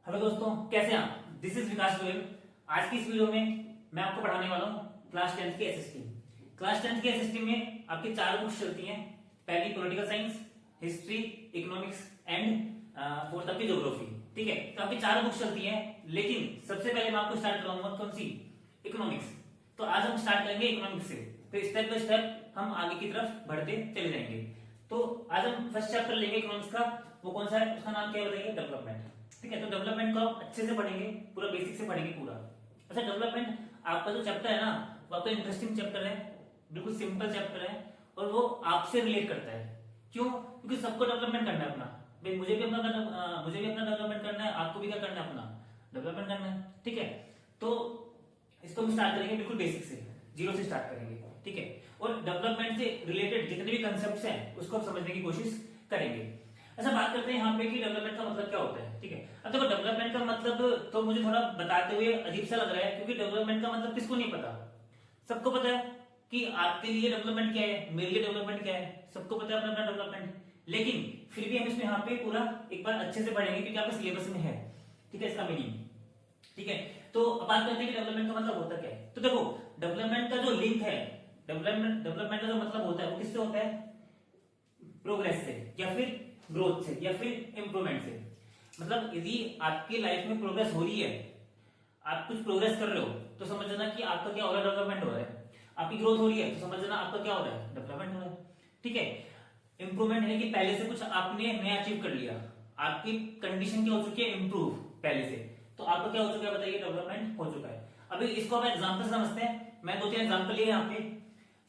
Hello दोस्तों, कैसे हैं आप। दिस इज विकास गोयल। आज की इस वीडियो में मैं आपको पढ़ाने वाला हूँ क्लास 10th की एसएसटी। क्लास 10th की एसएसटी में आपकी चार बुक्स चलती हैं। पहली political science, history, economics and fourth आपकी ज्योग्राफी। ठीक है, तो आपकी चार बुक्स चलती हैं, लेकिन सबसे पहले मैं आपको स्टार्ट कराऊंगा कौन सी, इकोनॉमिक्स। तो आज हम स्टार्ट करेंगे इकोनॉमिक्स से, तो स्टेप बाय स्टेप हम आगे की तरफ बढ़ते चले जाएंगे। तो आज हम फर्स्ट चैप्टर लेंगे इकोनॉमिक्स का। वो कौन सा है, उसका नाम क्या बताइए, डेवलपमेंट। ठीक है, तो डेवलपमेंट को आप अच्छे से पढ़ेंगे, पूरा बेसिक से पढ़ेंगे पूरा। अच्छा, डेवलपमेंट आपका जो चैप्टर है ना, वो आपका इंटरेस्टिंग चैप्टर है, बिल्कुल सिंपल चैप्टर है और वो आपसे रिलेट करता है। क्यों? क्योंकि सबको डेवलपमेंट करना है अपना। भाई मुझे भी अपना डेवलपमेंट करना है, आपको भी क्या करना है, अपना डेवलपमेंट करना है। ठीक है, तो इसको हम स्टार्ट करेंगे बिल्कुल बेसिक से, जीरो से स्टार्ट करेंगे। ठीक है, और डेवलपमेंट से रिलेटेड जितने भी कंसेप्ट हैं उसको हम समझने की कोशिश करेंगे। अच्छा, बात करते हैं यहाँ पे कि डेवलपमेंट का मतलब क्या होता है। ठीक है, अब देखो डेवलपमेंट का मतलब तो मुझे थोड़ा बताते हुए अजीब सा लग रहा है, क्योंकि डेवलपमेंट का मतलब किसको नहीं पता। सबको पता है कि आपके लिए डेवलपमेंट क्या है, मेरे लिए डेवलपमेंट क्या है, सबको पता है अपना अपना डेवलपमेंट। लेकिन फिर भी हम इसमें यहाँ पे पूरा एक बार अच्छे से पढ़ेंगे, क्योंकि आपके सिलेबस में है। ठीक है, इसका मीनिंग। ठीक है, तो अब बात करते हैं कि डेवलपमेंट का मतलब होता क्या है। तो देखो, डेवलपमेंट का जो लिंक है, डेवलपमेंट का जो मतलब होता है वो किससे होता है, प्रोग्रेस से, या फिर ग्रोथ से, या फिर इंप्रूवमेंट से। मतलब यदि आपकी लाइफ में प्रोग्रेस हो रही है, आप कुछ प्रोग्रेस कर रहे हो, तो समझ लेना कि आपका क्या हो रहा है, डेवलपमेंट हो रहा है। आपकी ग्रोथ हो रही है, तो समझ लेना आपका क्या हो रहा है, डेवलपमेंट हो रहा है। ठीक है, इंप्रूवमेंट है कि पहले से कुछ आपने नया अचीव कर लिया, आपकी कंडीशन क्या हो चुकी है, इंप्रूव पहले से, तो आपका क्या हो चुका है, बताइए, डेवलपमेंट हो चुका है। अभी इसको हम एग्जाम्पल समझते हैं। मैं दो तीन एग्जाम्पल लिए यहाँ पे।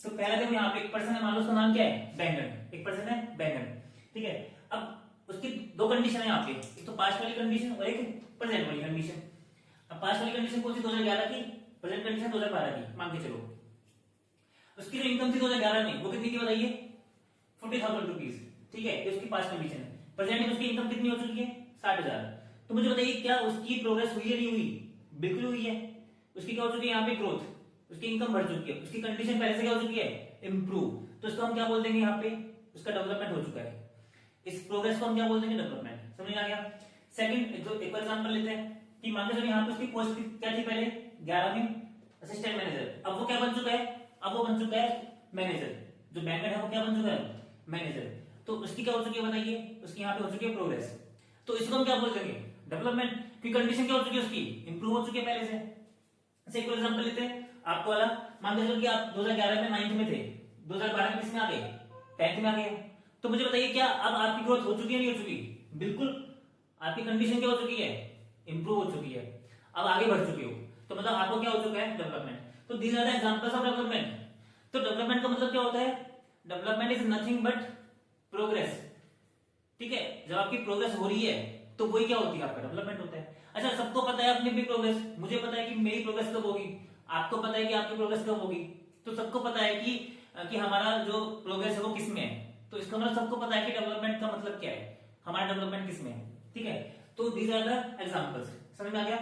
तो पहला दिन यहाँ पे एक पर्सन है, मान लो उसका नाम क्या है, बैंगन। एक पर्सन है बैंगन। ठीक है, अब उसकी दो कंडीशन है यहाँ पे, एक तो पास्ट वाली कंडीशन और एक प्रेजेंट वाली कंडीशन। अब पास्ट वाली कंडीशन कौन सी, 2011 की। प्रेजेंट कंडीशन 2012 की मान के चलो। उसकी जो इनकम थी 2011 में, वो कितनी थी बताइए, 40,000 रुपीज। ठीक है, ये उसकी पास्ट कंडीशन है। प्रेजेंट में उसकी इनकम कितनी हो चुकी है, 60,000। तो मुझे बताइए, क्या उसकी प्रोग्रेस हुई है, नहीं हुई, बिल्कुल हुई है। उसकी क्या हो चुकी है यहाँ पे, ग्रोथ, उसकी इनकम बढ़ चुकी है, उसकी कंडीशन पहले से क्या हो चुकी है, इंप्रूव। तो इसको हम क्या बोल देंगे, यहाँ पे उसका डेवलपमेंट हो चुका है। इस प्रोग्रेस को हम क्या बोल देंगे, डेवलपमेंट। समझ आ गया। सेकंड, एक और एग्जांपल लेते हैं कि मान के चलो यहाँ पे उसकी पोस्ट क्या थी पहले, 11 में, असिस्टेंट मैनेजर। अब वो क्या बन चुका है, अब वो बन चुका है मैनेजर। जो बैंकर है वो क्या बन चुका है, मैनेजर। तो उसकी क्या हो चुकी है बताइए, उसकी यहाँ पे हो चुकी है प्रोग्रेस। तो इसको हम क्या बोल देंगे, डेवलपमेंट। की कंडीशन क्या हो चुकी है उसकी, इंप्रूव हो चुकी है पहले से। ऐसे एक एग्जांपल लेते हैं आपको वाला। मान के चलो कि आप 2011 में 9th में थे, 2012 में किसमें आ गए, 10th में आ गए। तो मुझे बताइए, क्या अब आपकी ग्रोथ हो चुकी है, नहीं हो चुकी, बिल्कुल। आपकी कंडीशन क्या हो चुकी है, इंप्रूव हो चुकी है, अब आगे बढ़ चुके हो। तो मतलब आपको क्या हो चुका है, डेवलपमेंट। तो these are the examples of development. तो डेवलपमेंट का मतलब क्या होता है, development is nothing but progress. ठीक है, जब आपकी प्रोग्रेस हो रही है तो वही क्या होती है, आपका डेवलपमेंट होता है। अच्छा, सबको पता है अपनी भी प्रोग्रेस, मुझे पता है कि मेरी प्रोग्रेस कब होगी, आपको पता है कि आपकी प्रोग्रेस कब होगी। तो सबको पता है कि हमारा जो प्रोग्रेस है वो किस में है। तो इसका मतलब सबको पता है कि डेवलपमेंट का मतलब क्या है, हमारा डेवलपमेंट किस में है। ठीक है, तो दीज आर द एग्जांपल्स। समझ में आ गया।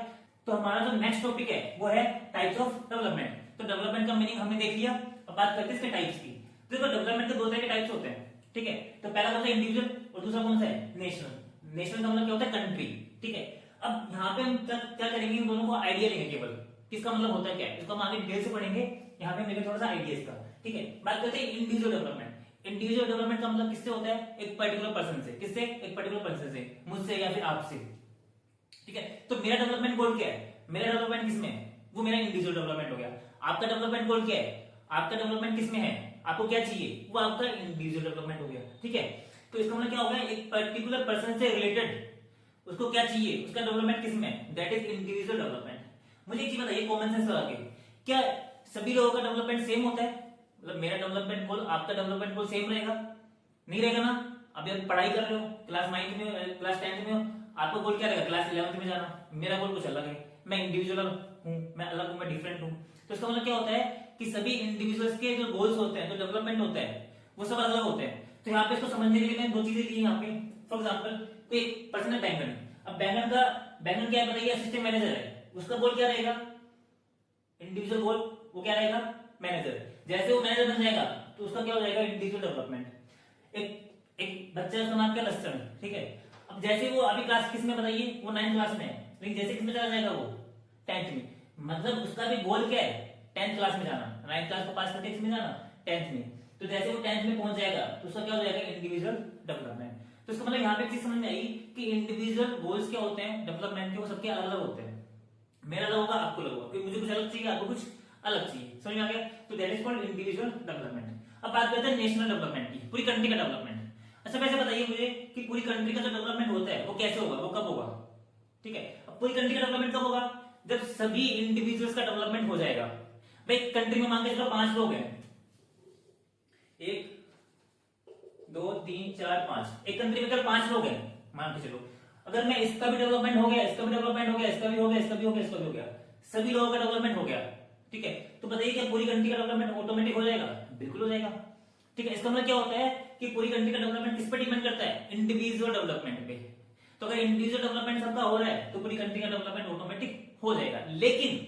तो हमारा जो नेक्स्ट टॉपिक है वो है टाइप्स ऑफ डेवलपमेंट। तो डेवलपमेंट का मीनिंग हमने देख लिया, अब बात करते हैं इसके टाइप्स की। देखो, डेवलपमेंट के दो तरह के टाइप्स होते हैं। ठीक है, तो पहला कौन सा, इंडिविजुअल, और दूसरा कौन सा है, नेशनल। नेशनल का मतलब क्या होता है, कंट्री। ठीक है, अब यहाँ पे हम क्या करेंगे, इन दोनों को आइडिया लेंगे केवल, किसका मतलब होता है क्या है, इसको हम आगे डिटेल से पढ़ेंगे। यहाँ पे मेरे थोड़ा सा आइडिया इसका। ठीक है, बात करते हैं इंडिविजुअल डेवलपमेंट। इंडिविजुअल डेवलपमेंट का मतलब किससे होता है, एक पर्टिकुलर पर्सन से। किससे, एक पर्टिकुलर पर्सन से, मुझसे या फिर आपसे। ठीक है, तो मेरा डेवलपमेंट गोल क्या है, मेरा डेवलपमेंट किसमें है, वो मेरा इंडिविजुअल डेवलपमेंट हो गया। आपका डेवलपमेंट गोल क्या है, आपका डेवलपमेंट किसमें है, आपको क्या चाहिए, वो आपका इंडिविजुअल डेवलपमेंट हो गया। ठीक है, तो इसका मतलब क्या हो गया, एक पर्टिकुलर पर्सन से रिलेटेड उसको क्या चाहिए, उसका डेवलपमेंट किसमें है, दैट इज इंडिविजुअल डेवलपमेंट। मुझे एक चीज बताइए, कॉमन सेंस लगा के, क्या सभी लोगों का डेवलपमेंट सेम होता है, मतलब मेरा डेवलपमेंट गोल आपका डेवलपमेंट गोल सेम रहेगा, नहीं रहेगा ना। अभी आप पढ़ाई कर रहे हो, क्लास 9th में हो, क्लास 10th में हो, आपका गोल क्या रहेगा, क्लास 11th में जाना। मेरा गोल कुछ अलग है, मैं इंडिविजुअल हूँ, मैं अलग हूँ, मैं डिफरेंट हूँ। तो इसका मतलब क्या होता है कि सभी इंडिविजुअल्स के जो गोल्स होते हैं, जो डेवलपमेंट होता है, वो सब अलग होते हैं। तो यहाँ पे इसको समझने के लिए मैंने दो चीजें दी यहाँ पे। फॉर एग्जाम्पल, कोई पर्सन है बैंगन। अब बैंगन क्या है बताइए, असिस्टेंट मैनेजर है, उसका गोल क्या रहेगा, इंडिविजुअल गोल, वो क्या रहेगा, मैनेजर। जैसे वो मैनेजर बन जाएगा तो उसका क्या हो जाएगा, इंडिविजुअल डेवलपमेंट। एक एक बच्चा, उसका नाम क्या, लक्षण। ठीक है, अब अब जैसे वो अभी क्लास किस में बताइए, वो 9th क्लास में है, लेकिन जैसे किसमें चला जाएगा वो 10th में, मतलब उसका भी गोल क्या है 10th क्लास में जाना, 9th क्लास को पास करके किसमें जाना 10th में। तो जैसे वो 10th में पहुंच जाएगा तो उसका क्या हो जाएगा इंडिविजुअल डेवलपमेंट। तो इसका मतलब यहाँ पे एक चीज समझ में आई कि इंडिविजुअल गोल्स क्या होते हैं डेवलपमेंट के, वो सबके अलग अलग होते हैं। मेरा अलग होगा, आपको अलग होगा, क्योंकि मुझे कुछ अलग चाहिए, आपको कुछ अलग चाहिए। समझ में आ गया? तो that is called individual development. अब बात करते हैं नेशनल डेवलपमेंट की, पूरी कंट्री का डेवलपमेंट। अच्छा वैसे बताइए मुझे कि पूरी कंट्री का जो डेवलपमेंट होता है वो कैसे होगा, वो कब होगा? ठीक है, अब पूरी कंट्री का डेवलपमेंट कब होगा? जब सभी इंडिविजुअल्स का डेवलपमेंट हो जाएगा। भाई कंट्री में मान के चलो 5 लोग हैं, 1 2 3 4 5, एक कंट्री में केवल 5 लोग हैं मान के चलो। अगर मैं इसका भी डेवलपमेंट हो गया, इसका भी डेवलपमेंट हो गया, इसका भी हो गया, इसका भी हो गया, इसका भी हो गया, सभी लोगों का डेवलपमेंट हो गया, ठीक है, तो बताइए क्या पूरी कंट्री का डेवलपमेंट ऑटोमेटिक हो जाएगा? बिल्कुल हो जाएगा। ठीक है, इसका मतलब क्या होता है कि पूरी कंट्री का डेवलपमेंट किस पे डिपेंड करता है? इंडिविजुअल डेवलपमेंट पे। तो अगर इंडिविजुअल डेवलपमेंट सबका हो रहा है तो पूरी कंट्री का डेवलपमेंट ऑटोमेटिक हो जाएगा। लेकिन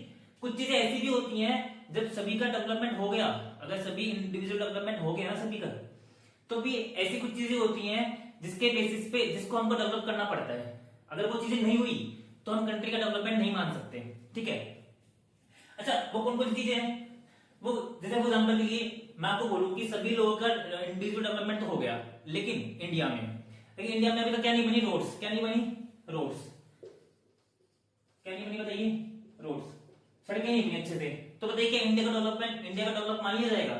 कुछ चीजें ऐसी भी होती हैं जब सभी का डेवलपमेंट हो गया, अगर सभी इंडिविजुअल डेवलपमेंट हो गया ना सभी का, तो भी ऐसी कुछ चीजें होती हैं जिसके बेसिस पे जिसको हमको डेवलप करना पड़ता है। अगर वो चीजें नहीं हुई तो हम कंट्री का डेवलपमेंट नहीं मान सकते। ठीक है, अच्छा वो कौन कौन चीजें हैं? वो जैसे फॉर एग्जांपल के लिए मैं आपको बोलूं कि सभी लोगों का इंडिविजुअल डेवलपमेंट तो हो गया, लेकिन इंडिया में अभी तक क्या नहीं बनी? रोड्स। क्या नहीं बनी? रोड्स। क्या नहीं बनी बताइए? रोड्स, सड़कें नहीं बनी अच्छे से। तो बताइए क्या इंडिया का डेवलप मान लिया जाएगा?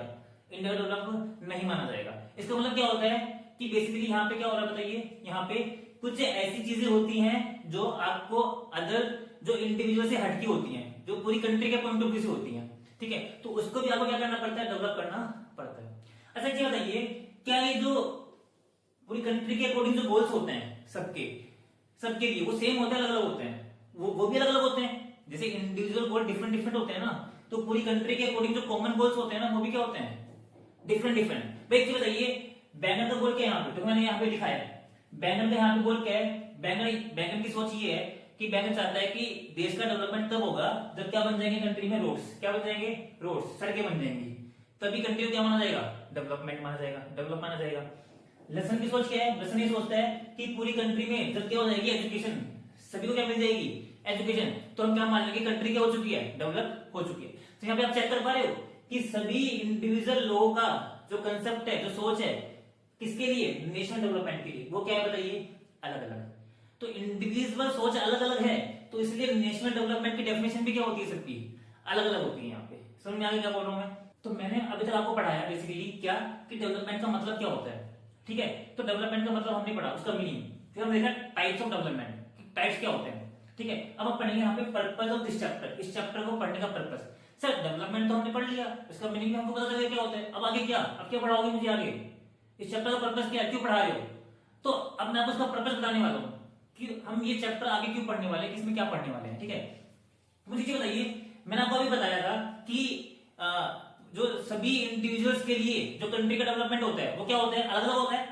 इंडिया का डेवलप नहीं माना जाएगा। इसका मतलब क्या होता है कि बेसिकली यहाँ पे क्या हो रहा है बताइए, यहाँ पे कुछ ऐसी चीजें होती हैं जो आपको अदर जो इंडिविजुअल से हटकी होती हैं, जो पूरी कंट्री के पॉइंट ऑफ व्यू से होती हैं। ठीक है, तो उसको भी आपको क्या करना पड़ता है? डेवलप करना पड़ता है। अच्छा ये बताइए क्या ये जो पूरी कंट्री के अकॉर्डिंग जो गोल्स होते हैं सबके लिए वो सेम होते हैं अलग अलग होते हैं? वो भी अलग अलग होते हैं। जैसे इंडिविजुअल गोल डिफरेंट डिफरेंट होते हैं ना, तो पूरी कंट्री के अकॉर्डिंग जो कॉमन गोल्स होते हैं ना वो भी क्या होते हैं? Different different. भाई एक चीज बताइए, बैंगन का गोल क्या है यहाँ पे? तो मैंने यहाँ पे लिखा है बैंगन का यहाँ पे गोल क्या है? बैंगन की सोच ये है कि बैंगन चाहता है कि देश का डेवलपमेंट तब होगा जब क्या बन जाएंगे कंट्री में? रोड्स। क्या बन जाएंगे? रोड्स, सड़कें बन जाएंगी, तभी कंट्री को क्या माना जाएगा? डेवलपमेंट माना जाएगा, डेवलप माना जाएगा। लसन की सोच क्या है? लसन ये सोचता है कि पूरी कंट्री में जब क्या हो जाएगी? एजुकेशन, सभी को क्या मिल जाएगी? एजुकेशन, तो हम क्या मान लेंगे? कंट्री क्या हो चुकी है? डेवलप हो चुकी है। तो यहाँ पे आप चेक कर पा रहे हो कि सभी इंडिविजुअल लोगों का जो कंसेप्ट है, जो सोच है, किसके लिए? नेशनल डेवलपमेंट के लिए। वो क्या है बताइए? अलग अलग। तो इंडिविजुअल सोच अलग अलग है, तो इसलिए नेशनल डेवलपमेंट की डेफिनेशन भी क्या होती है? सबकी अलग अलग होती है। यहाँ पे समझ में आ गया क्या बोल रहा हूं मैं? तो मैंने अभी तक आपको पढ़ाया बेसिकली क्या कि डेवलपमेंट का मतलब क्या होता है। ठीक है, तो डेवलपमेंट का मतलब हमने पढ़ा, उसका मीनिंग, फिर हम देखा टाइप्स ऑफ डेवलपमेंट, टाइप्स क्या होते हैं। ठीक है, अब हम पढ़ेंगे यहाँ पे पर्पस ऑफ दिस चैप्टर, इस चैप्टर को पढ़ने का पर्पस। सर डेवलपमेंट तो हमने पढ़ लिया, इसका मीनिंग भी हमको पता चल गया क्या होता है। अब आगे क्या? अब क्या पढ़ाओगे मुझे आगे? इस चैप्टर का पर्पस क्या है, क्यों पढ़ा रहे हो? तो अब मैं आपको उसका पर्पस बताने वाला हूँ कि हम ये चैप्टर आगे क्यों पढ़ने वाले हैं, किसमें क्या पढ़ने वाले हैं। ठीक है, मुझे ये बताइए, मैंने आपको अभी बताया था कि जो सभी इंडिविजुअल्स के लिए जो कंट्री का डेवलपमेंट होता है वो क्या होता है? अलग अलग होता है,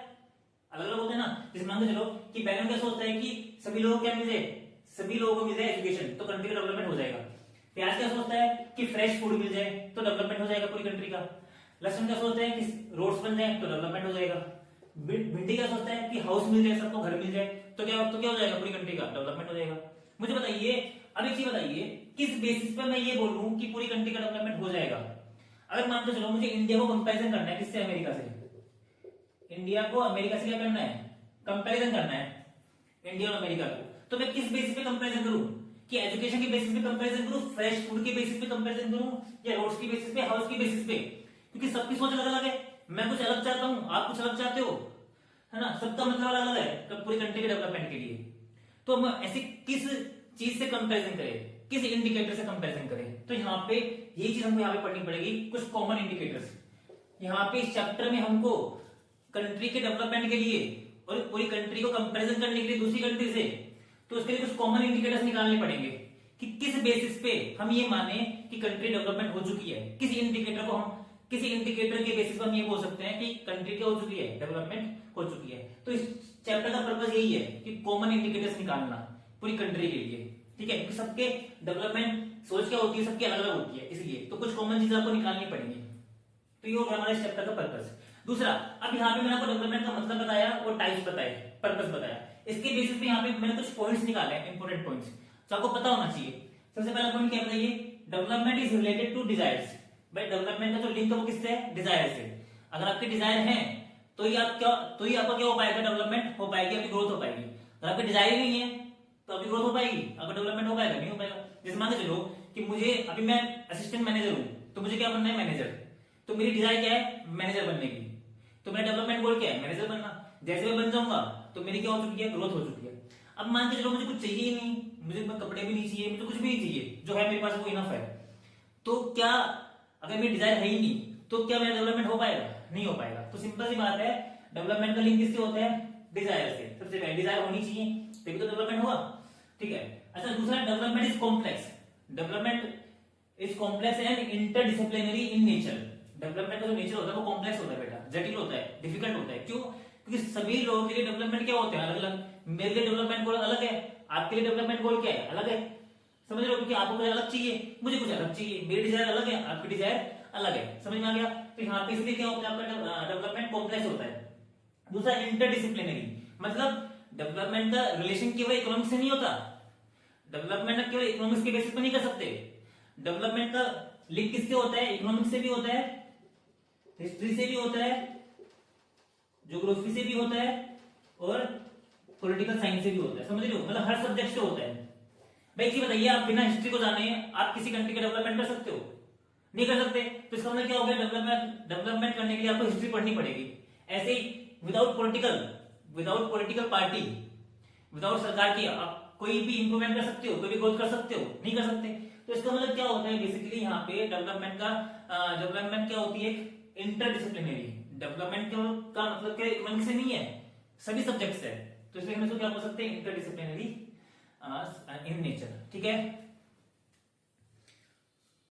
अलग अलग होता है ना। जैसे मान के चलो कि बैंगन क्या सोचता है कि सभी लोगों को क्या मिल जाए? सभी लोगों को मिल जाए एजुकेशन, तो कंट्री का डेवलपमेंट हो जाएगा। प्याज क्या सोचता है कि फ्रेश फूड मिल जाए, तो डेवलपमेंट हो जाएगा पूरी कंट्री का। लहसुन क्या सोचता है कि रोड्स बन जाए, तो डेवलपमेंट हो जाएगा। भिंडी क्या सोचता है कि हाउस मिल जाए, सबको घर मिल जाए, तो क्या हो जाएगा? पूरी कंट्री का डेवलपमेंट हो जाएगा। मुझे बताइए, अब एक चीज बताइए, किस बेसिस पे मैं ये बोलूं कि पूरी कंट्री का डेवलपमेंट हो जाएगा? अगर मान के चलो मुझे इंडिया को कंपैरिजन करना है, किससे? अमेरिका से। इंडिया को अमेरिका से क्या करना है? कंपैरिजन करना है इंडिया और अमेरिका को। तो मैं किस बेसिस पे कंपैरिजन करूं? कि एजुकेशन के बेसिस पे कंपैरिजन करूं, फ्रेश फूड के बेसिस पे कंपैरिजन करूं, या रोड्स के बेसिस पे, हाउस के बेसिस पे? क्योंकि सबकी सोच अलग अलग है। मैं कुछ अलग चाहता हूं, आप कुछ अलग चाहते हो, है ना, सबका मतलब अलग अलग है पूरी कंट्री के डेवलपमेंट के लिए। तो हम ऐसे किस चीज से कंपैरिजन करें, किस इंडिकेटर से कंपैरिजन करें? तो यहाँ पे यही चीज हमको यहाँ पे पढ़नी पड़ेगी, कुछ कॉमन इंडिकेटर्स। यहाँ पे इस चैप्टर में हमको कंट्री के डेवलपमेंट के लिए और पूरी कंट्री को कंपैरिजन करने के लिए दूसरी कंट्री से, तो उसके लिए कुछ कॉमन इंडिकेटर्स निकालने पड़ेंगे कि किस बेसिस पे हम ये माने कि कंट्री डेवलपमेंट हो चुकी है। किसी इंडिकेटर के बेसिस पर हम ये बोल सकते हैं कि कंट्री क्या हो चुकी है? डेवलपमेंट हो चुकी है। तो इस चैप्टर का पर्पस यही है कि कॉमन इंडिकेटर्स निकालना पूरी कंट्री के लिए। ठीक है, क्योंकि सबके डेवलपमेंट सोच क्या होती है, सबकी अलग अलग होती है, इसलिए तो कुछ कॉमन चीजें आपको निकालनी पड़ेंगी। तो ये होगा हमारे चैप्टर का पर्पस। दूसरा, अब यहाँ पे मैंने आपको डेवलपमेंट का मतलब बताया और टाइप्स बताए, पर्पस बताया। इसके बेसिस पे यहाँ पे मैंने कुछ पॉइंट्स निकाले हैं, इंपॉर्टेंट पॉइंट्स जो आपको पता होना चाहिए। सबसे पहला पॉइंट क्या बताइए, development is related to desires. भाई डेवलपमेंट का जो लिंक है वो किससे है, डिजायर से। अगर आपके डिजायर है तो ही आपका क्या हो पाएगा, डेवलपमेंट हो पाएगी, आपकी ग्रोथ हो पाएगी। अगर आपके डिजायर ही नहीं है तो आपकी ग्रोथ हो पाएगी, आपका डेवलपमेंट हो पाएगा, नहीं हो पाएगा। जैसे मान के चलो कि मुझे अभी मैं असिस्टेंट मैनेजर हूं, तो मुझे क्या बनना है, मैनेजर। तो मेरी डिजायर क्या है, मैनेजर बनने की। तो मेरा डेवलपमेंट गोल क्या है, मैनेजर बनना। जैसे मैं बन जाऊंगा तो मेरी क्या हो चुकी है, ग्रोथ हो चुकी है। अब मान के चलो मुझे कुछ चाहिए ही नहीं, मुझे कपड़े भी नहीं चाहिए, मुझे कुछ भी नहीं चाहिए, जो है मेरे पास वो इनफ है। तो क्या, अगर मेरी डिजायर है ही नहीं तो क्या मेरा डेवलपमेंट हो पाएगा, नहीं हो पाएगा। तो सिंपल सी बात है, डेवलपमेंट का लिंक किससे होता है, डिजायर से। सबसे पहले डिजायर होनी चाहिए तभी तो डेवलपमेंट हुआ, ठीक है। अच्छा दूसरा, development is complex. Development is complex and interdisciplinary in nature. Development का जो नेचर होता है वो कॉम्प्लेक्स होता है बेटा, जटिल होता है, डिफिकल्ट होता है। क्यों, क्योंकि सभी लोगों के लिए डेवलपमेंट क्या होते हैं, अलग अलग। मेरे लिए डेवलपमेंट गोल अलग है, आपके लिए डेवलपमेंट गोल क्या है, अलग है। समझ रहे हो, क्योंकि आपको कुछ अलग चाहिए, मुझे कुछ अलग चाहिए, मेरी डिजायर अलग है, आपकी डिजायर अलग है। समझ में आ गया। तो यहाँ पे इसलिए क्या होता है, आपका डेवलपमेंट कॉम्प्लेक्स होता है। दूसरा, इंटरडिसिप्लिनरी, मतलब डेवलपमेंट का रिलेशन केवल इकोनॉमिक्स से नहीं होता। डेवलपमेंट केवल इकोनॉमिक्स के बेसिस पर नहीं कर सकते। डेवलपमेंट का लिंक किससे होता है, इकोनॉमिक्स से भी होता है, हिस्ट्री से भी होता है, ज्योग्राफी से भी होता है, और पॉलिटिकल साइंस से भी होता है। समझ रहे हो, मतलब हर सब्जेक्ट से होता है। भाई ये बताइए, आप बिना हिस्ट्री को जाने आप किसी कंट्री का डेवलपमेंट कर सकते हो, नहीं कर सकते। तो इसका मतलब क्या हो गया, डेवलपमेंट करने के लिए आपको हिस्ट्री पढ़नी पड़ेगी। ऐसे ही विदाउट पॉलिटिकल पार्टी, विदाउट सरकार की आप कोई भी इंप्रूवमेंट कर सकते हो, कोई भी ग्रोथ कर सकते हो, नहीं कर सकते। तो इसका मतलब क्या होता है, बेसिकली यहाँ पे डेवलपमेंट क्या होती है, इंटरडिसिप्लिनरी। डेवलपमेंट का मतलब क्या इकोनॉमिक्स से नहीं है, सभी सब्जेक्ट से है। तो इसलिए हम इसको क्या बोल सकते हैं, इंटरडिसिप्लिनरी इन नेचर, ठीक है।